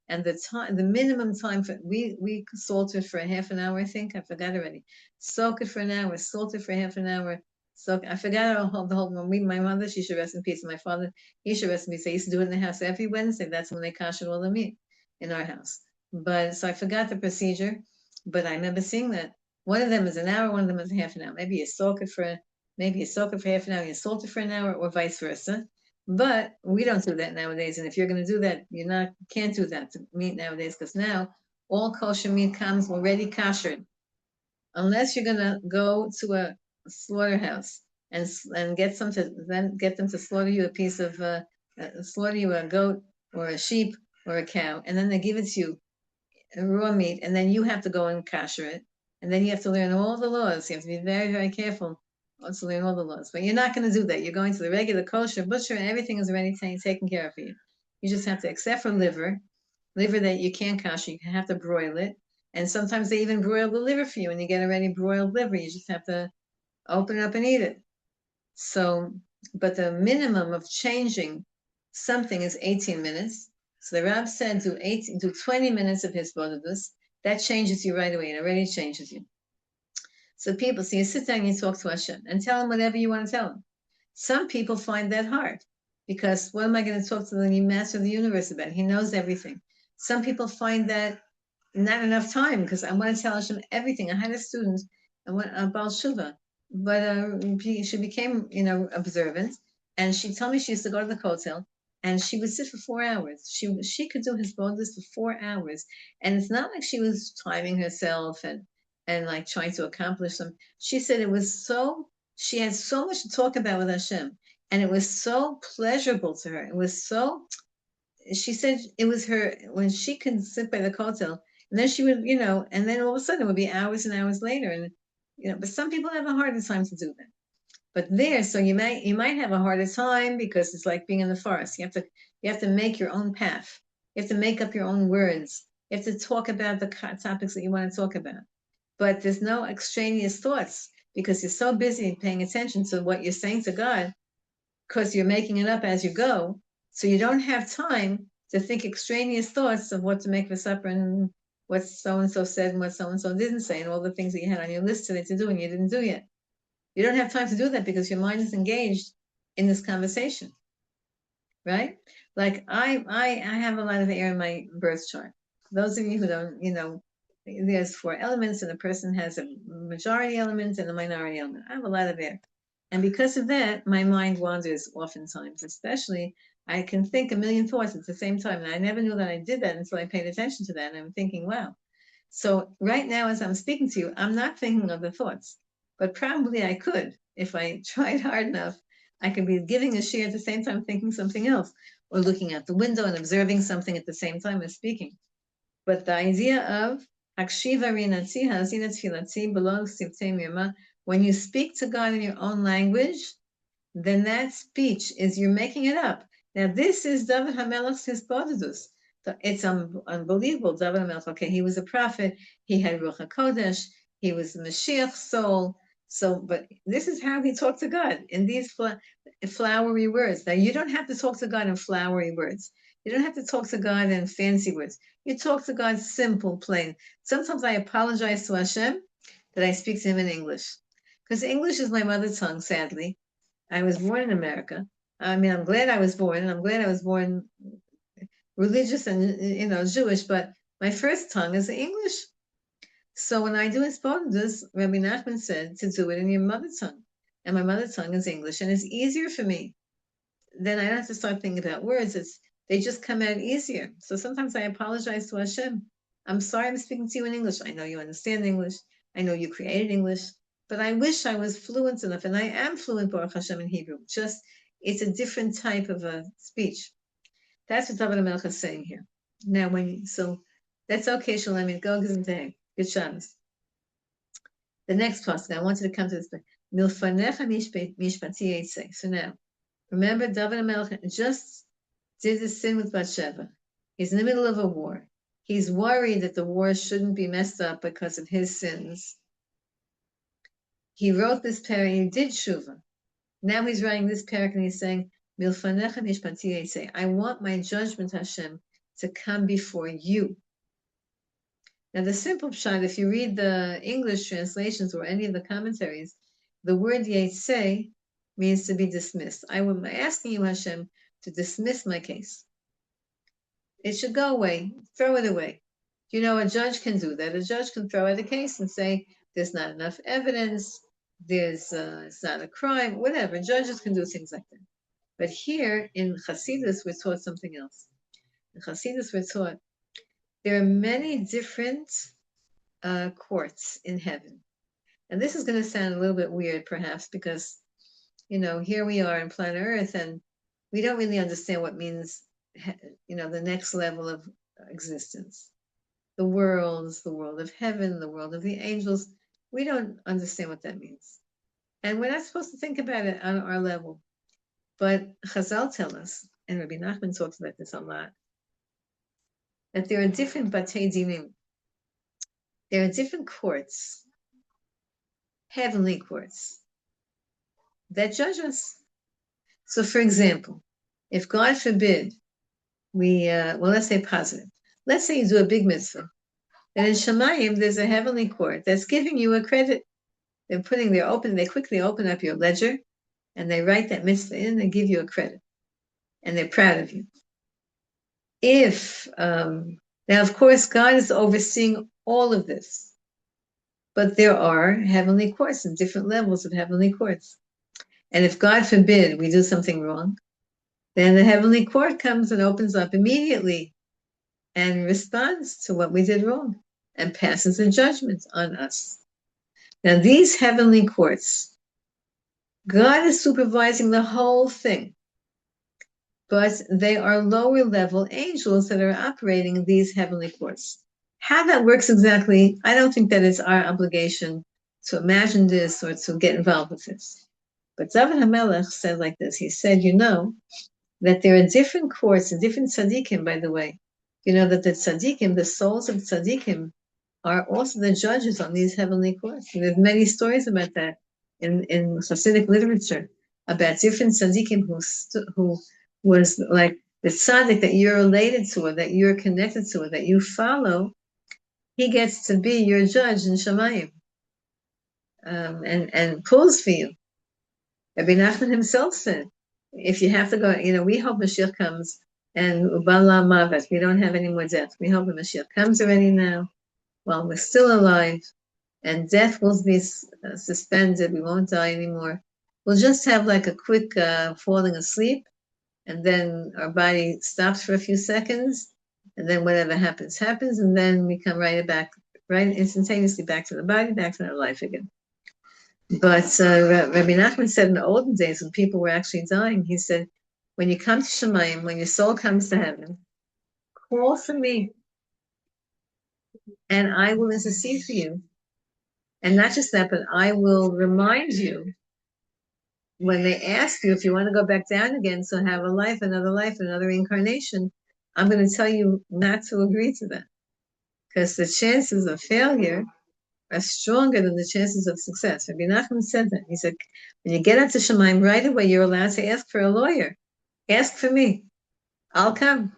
and the minimum time we salt it for a half an hour, I think. I forgot already. Soak it for an hour, salt it for half an hour. So I forgot the whole. My mother, she should rest in peace. And my father, he should rest in peace. I used to do it in the house every Wednesday. That's when they kashered all the meat in our house. But so I forgot the procedure. But I remember seeing that one of them is an hour, one of them is a half an hour. Maybe you soak it for half an hour, you salt it for an hour, or vice versa. But we don't do that nowadays. And if you're going to do that, can't do that to meat nowadays, because now all kosher meat comes already kashered, unless you're going to go to a slaughterhouse and get them to slaughter you slaughter you a goat or a sheep or a cow, and then they give it to you raw meat, and then you have to go and kasher it, and then you have to learn all the laws. You have to be very, very careful to learn all the laws. But you're not going to do that. You're going to the regular kosher butcher, and everything is already taken care of for you. You just have to, except for liver that you can't kasher, you have to broil it. And sometimes they even broil the liver for you, and you get already broiled liver. You just have to open it up and eat it. So, but the minimum of changing something is 18 minutes. So the Rab said do 20 minutes of his bodhidus. That changes you right away. It already changes you. So you sit down and you talk to Hashem and tell him whatever you want to tell him. Some people find that hard because what am I going to talk to the master of the universe about? He knows everything. Some people find that not enough time because I want to tell Hashem everything. I had a student, Baal Shuvah, but she became, observant, and she told me she used to go to the hotel, and she would sit for 4 hours. She could do his bodhis for 4 hours, and it's not like she was timing herself and like trying to accomplish them. She said she had so much to talk about with Hashem, and it was so pleasurable to her. She said it was her when she could sit by the hotel. And then she would, and then all of a sudden it would be hours and hours later. And, but some people have a harder time to do that. But so you might have a harder time because it's like being in the forest. You have to make your own path. You have to make up your own words. You have to talk about the topics that you want to talk about. But there's no extraneous thoughts because you're so busy paying attention to what you're saying to God because you're making it up as you go. So you don't have time to think extraneous thoughts of what to make for supper and what so-and-so said and what so-and-so didn't say and all the things that you had on your list today to do and you didn't do yet. You don't have time to do that because your mind is engaged in this conversation, right? Like I have a lot of air in my birth chart. Those of you who don't, there's 4 elements and a person has a majority element and a minority element. I have a lot of air. And because of that, my mind wanders oftentimes, especially I can think a million thoughts at the same time. And I never knew that I did that until I paid attention to that. And I'm thinking, wow. So right now, as I'm speaking to you, I'm not thinking of the thoughts, but probably I could, if I tried hard enough, I could be giving a share at the same time thinking something else, or looking out the window and observing something at the same time as speaking. But the idea of when you speak to God in your own language, then that speech is you're making it up. Now, this is David HaMelech's Hisbodedus. It's unbelievable. David HaMelech, okay, he was a prophet. He had Ruach HaKodesh. He was the Mashiach soul. So, but this is how he talked to God in these flowery words. Now, you don't have to talk to God in flowery words. You don't have to talk to God in fancy words. You talk to God simple, plain. Sometimes I apologize to Hashem that I speak to him in English, because English is my mother tongue, sadly. I was born in America. I mean, I'm glad I was born, and I'm glad I was born religious and, Jewish, but my first tongue is English. So when I do hisbodedus, Rabbi Nachman said to do it in your mother tongue. And my mother tongue is English, and it's easier for me. Then I don't have to start thinking about words. They just come out easier. So sometimes I apologize to Hashem. I'm sorry I'm speaking to you in English. I know you understand English. I know you created English, but I wish I was fluent enough, and I am fluent, Baruch Hashem, in Hebrew. Just, it's a different type of a speech. That's what David HaMelech is saying here. Now, so that's okay, Shalom. Go Gesundheit. Good Shabbos. The next pasuk, I wanted to come to this. Milfanecha mishpati eitzei. So now, remember, David HaMelech just did the sin with Bathsheba. He's in the middle of a war. He's worried that the war shouldn't be messed up because of his sins. He wrote this parak. He did tshuva. Now he's writing this parak, and he's saying, Milfanecha mishpati eitzei. I want my judgment, Hashem, to come before you. Now, the simple pshat, if you read the English translations or any of the commentaries, the word yetzei means to be dismissed. I am asking you, Hashem, to dismiss my case. It should go away. Throw it away. A judge can do that. A judge can throw out a case and say, there's not enough evidence, it's not a crime, whatever. Judges can do things like that. But here in Hasidus, we're taught something else. In Hasidus, we're taught there are many different courts in heaven. And this is going to sound a little bit weird, perhaps, because, here we are on planet Earth, and we don't really understand what means, the next level of existence. The world of heaven, the world of the angels. We don't understand what that means. And we're not supposed to think about it on our level. But Chazal tell us, and Rabbi Nachman talks about this a lot, that there are different batei dinim. There are different courts, heavenly courts, that judge us. So, for example, if God forbid let's say positive. Let's say you do a big mitzvah. And in Shemayim, there's a heavenly court that's giving you a credit. They quickly open up your ledger, and they write that mitzvah in and give you a credit. And they're proud of you. Now, of course, God is overseeing all of this, but there are heavenly courts and different levels of heavenly courts. And if God forbid we do something wrong, then the heavenly court comes and opens up immediately and responds to what we did wrong and passes a judgment on us. Now, these heavenly courts, God is supervising the whole thing. But they are lower level angels that are operating in these heavenly courts. How that works exactly, I don't think that it's our obligation to imagine this or to get involved with this. But David HaMelech said like this. He said, that there are different courts and different tzaddikim, by the way. That the tzaddikim, the souls of tzaddikim, are also the judges on these heavenly courts. And there's many stories about that in Hasidic literature, about different tzaddikim who was like the tzaddik that you're related to, or that you're connected to, or that you follow. He gets to be your judge in Shemayim, and pulls for you. Rabbi Nachman himself said, if you have to go, we hope Mashiach comes, and Ubala Mavet, we don't have any more death. We hope the Mashiach comes already now, while we're still alive, and death will be suspended. We won't die anymore. We'll just have like a quick falling asleep, and then our body stops for a few seconds, and then whatever happens, and then we come right instantaneously back to the body, back to our life again. But Rabbi Nachman said in the olden days, when people were actually dying, he said, when you come to Shemayim, when your soul comes to heaven, call for me, and I will intercede for you. And not just that, but I will remind you, when they ask you if you want to go back down again, so have another life, another incarnation, I'm going to tell you not to agree to that. Because the chances of failure are stronger than the chances of success. Rabbi Nachman said that. He said, when you get into Shemaim right away, you're allowed to ask for a lawyer. Ask for me. I'll come.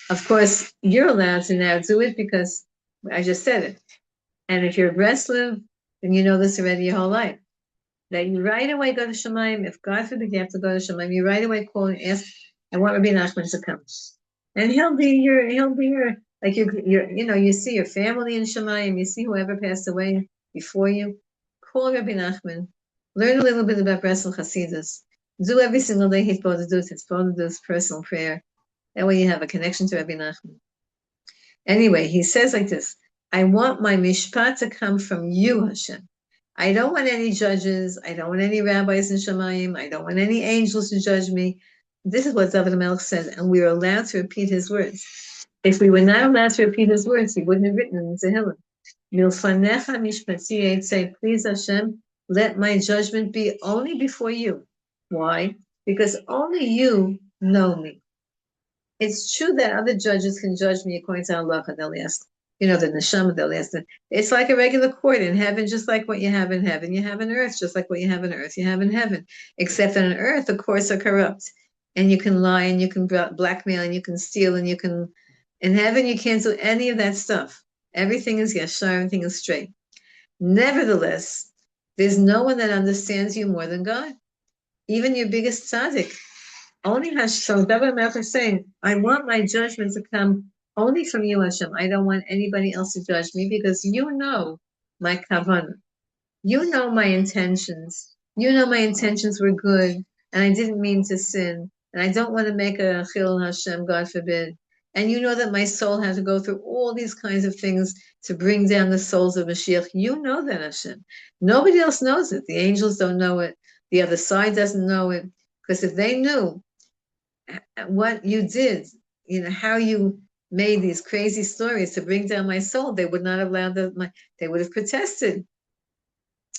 Of course, you're allowed to now do it because I just said it. And if you're a Breslev, then you know this already your whole life. That you right away go to Shemaim. If God forbid you have to go to Shemaim, you right away call and ask, I want Rabbi Nachman to come. And he'll be your, like you see your family in Shemaim, you see whoever passed away before you, call Rabbi Nachman, learn a little bit about Bresel Hasidus, do every single day he's supposed to do, it's supposed to do his personal prayer. That way you have a connection to Rabbi Nachman. Anyway, he says like this, I want my mishpat to come from you, Hashem. I don't want any judges, I don't want any rabbis in Shemaim, I don't want any angels to judge me. This is what David HaMelech said, and we are allowed to repeat his words. If we were not allowed to repeat his words, he wouldn't have written in Tehillim. Milfanecha mishpati, say, please Hashem, let my judgment be only before you. Why? Because only you know me. It's true that other judges can judge me according to Allah, and they'll ask, the neshama, they'll ask them. It's like a regular court in heaven, just like what you have in heaven. You have on earth, just like what you have on earth, you have in heaven. Except that on earth, the courts are corrupt. And you can lie, and you can blackmail, and you can steal, and you can... In heaven, you can't do any of that stuff. Everything is yashar, everything is straight. Nevertheless, there's no one that understands you more than God. Even your biggest tzaddik. Only Hashem. So David HaMelech is saying, I want my judgment to come only from you, Hashem. I don't want anybody else to judge me because you know my kavanah. You know my intentions. You know my intentions were good, and I didn't mean to sin. And I don't want to make a chil Hashem, God forbid. And you know that my soul had to go through all these kinds of things to bring down the souls of Mashiach. You know that, Hashem. Nobody else knows it. The angels don't know it. The other side doesn't know it. Because if they knew what you did, how you made these crazy stories to bring down my soul, they would not have allowed they would have protested.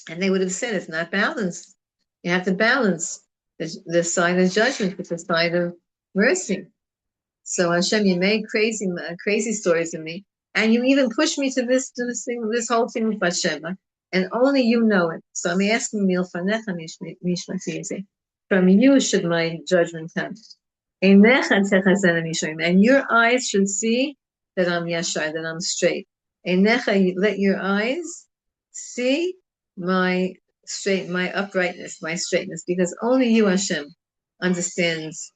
And they would have said, it's not balanced. You have to balance the side of judgment with the side of mercy. So Hashem, you made crazy stories of me, and you even pushed me to this whole thing with Hashem, and only you know it. So I'm asking from you should my judgment come, and your eyes should see that I'm yashar, that I'm straight. Let your eyes see my uprightness, my straightness, because only you, Hashem, understands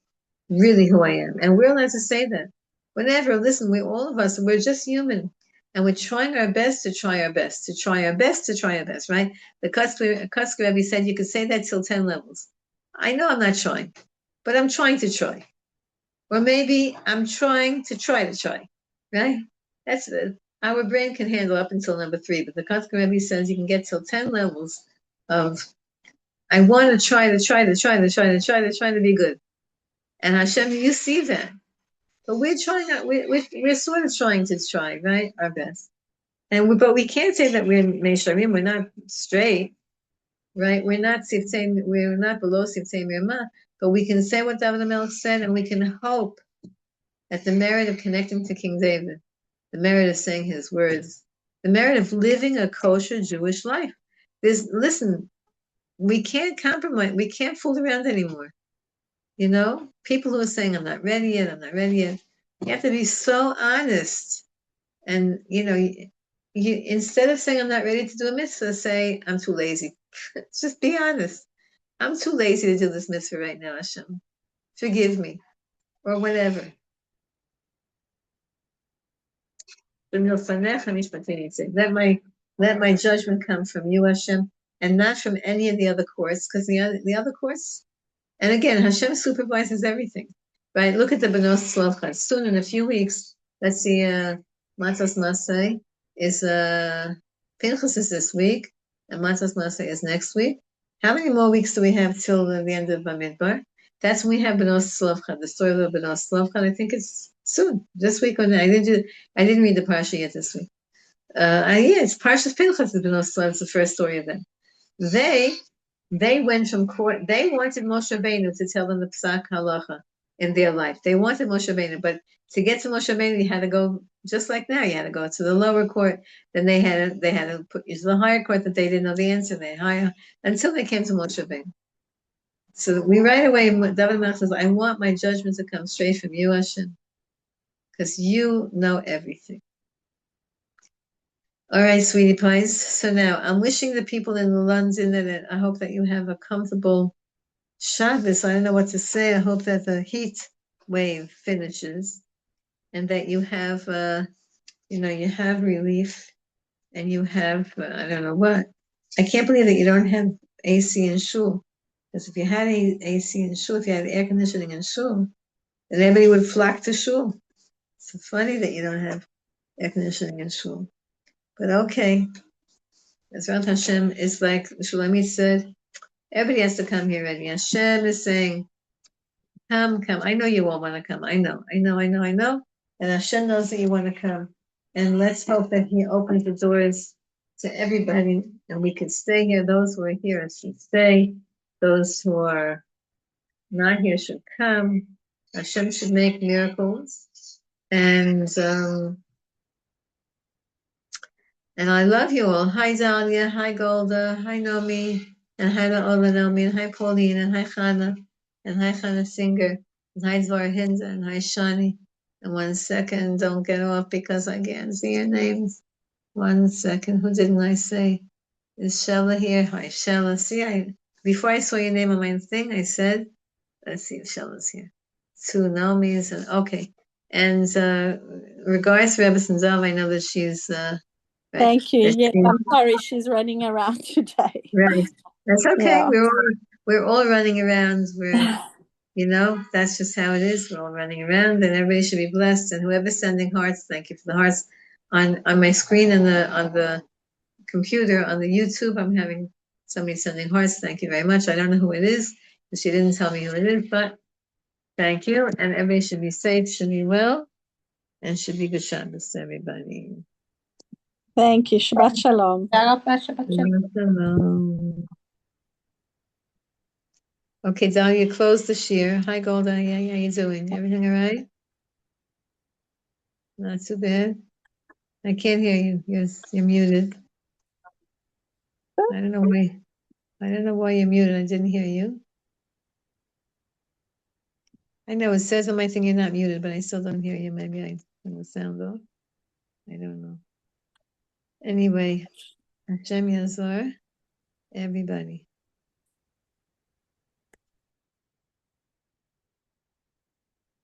really who I am. And we're allowed to say that. Whenever, listen, we're just human. And we're trying our best to try our best, right? The Kotzker Rebbe said you could say that till 10 levels. I know I'm not trying, but I'm trying to try. Or maybe I'm trying to try, right? That's it. Our brain can handle up until number 3, but the Kotzker Rebbe says you can get till 10 levels of, I want to try to be good. And Hashem, you see that. But we're trying, we're sort of trying to try, right? Our best. But we can't say that we're Meisharim, we're not straight, right? We're not below Siftei Mirma, but we can say what David HaMelech said, and we can hope that the merit of connecting to King David, the merit of saying his words, the merit of living a kosher Jewish life. Listen, we can't compromise, we can't fool around anymore. People who are saying, I'm not ready yet. You have to be so honest. And, you instead of saying, I'm not ready to do a mitzvah, say, I'm too lazy. Just be honest. I'm too lazy to do this mitzvah right now, Hashem. Forgive me. Or whatever. Let my judgment come from you, Hashem, and not from any of the other courts, because the other courts. And again, Hashem supervises everything, right? Look at the Benos Tzlavcha. Soon, in a few weeks, let's see, Matzos Masay is, Pinchas is this week, and Matzos Masay is next week. How many more weeks do we have till the end of Bamidbar? That's when we have Benos Tzlavcha, the story of Benos Tzlavcha. I think it's soon, this week or I didn't read the Parsha yet this week. It's Parshas Pinchas, the Benos Tzlavcha, it's the first story of them. They went from court. They wanted Moshe Rabbeinu to tell them the Psak Halacha. in their life. They wanted Moshe Rabbeinu, but to get to Moshe Rabbeinu, you had to go just like now. You had to go to the lower court. Then they had to put you to the higher court that they didn't know the answer. They higher until they came to Moshe Rabbeinu. So we right away, David Melech says, "I want my judgment to come straight from you, Hashem, because you know everything." All right, sweetie pies. So now I'm wishing the people in London that I hope that you have a comfortable Shabbos. I don't know what to say. I hope that the heat wave finishes and that you have, you have relief and you have, I don't know what. I can't believe that you don't have AC in shul. Because if you had AC in shul, if you had air conditioning in shul, then everybody would flock to shul. It's funny that you don't have air conditioning in shul. But okay. Ezrat Hashem is like Shulamit said, everybody has to come here already. Hashem is saying, come. I know you all want to come. I know. And Hashem knows that you want to come. And let's hope that He opens the doors to everybody and we can stay here. Those who are here should stay. Those who are not here should come. Hashem should make miracles. And I love you all. Hi Dahlia, hi Golda, hi Nomi, and hi Ola Nomi, and hi Pauline, and hi Chana, and hi Chana Singer, and hi Dvar Hinda, and hi Shani. And 1 second, don't get off because I can't see your names. 1 second, who didn't I say? Is Shella here? Hi Shella. See, before I saw your name on my thing, I said, let's see if Shella's here. 2 Nomi's, and okay. And regards to Rebbetzin Zav, I know that she's Thank you. Yeah, I'm sorry she's running around today. Right. That's okay. Yeah. We're all running around. That's just how it is. We're all running around and everybody should be blessed. And whoever's sending hearts, thank you for the hearts. On my screen on the computer, on the YouTube, I'm having somebody sending hearts. Thank you very much. I don't know who it is, because she didn't tell me who it is, but thank you. And everybody should be safe, should be well, and should be good Shabbos to everybody. Thank you. Shabbat Shalom. Shalom. Okay, Dahlia, close the shir. Hi, Golda. Yeah, how you doing? Everything all right? Not too bad. I can't hear you. Yes, you're muted. I don't know why you're muted. I didn't hear you. I know it says on my thing you're not muted, but I still don't hear you. Maybe I turn the sound off. I don't know. Anyway, Hashem Yazar, everybody.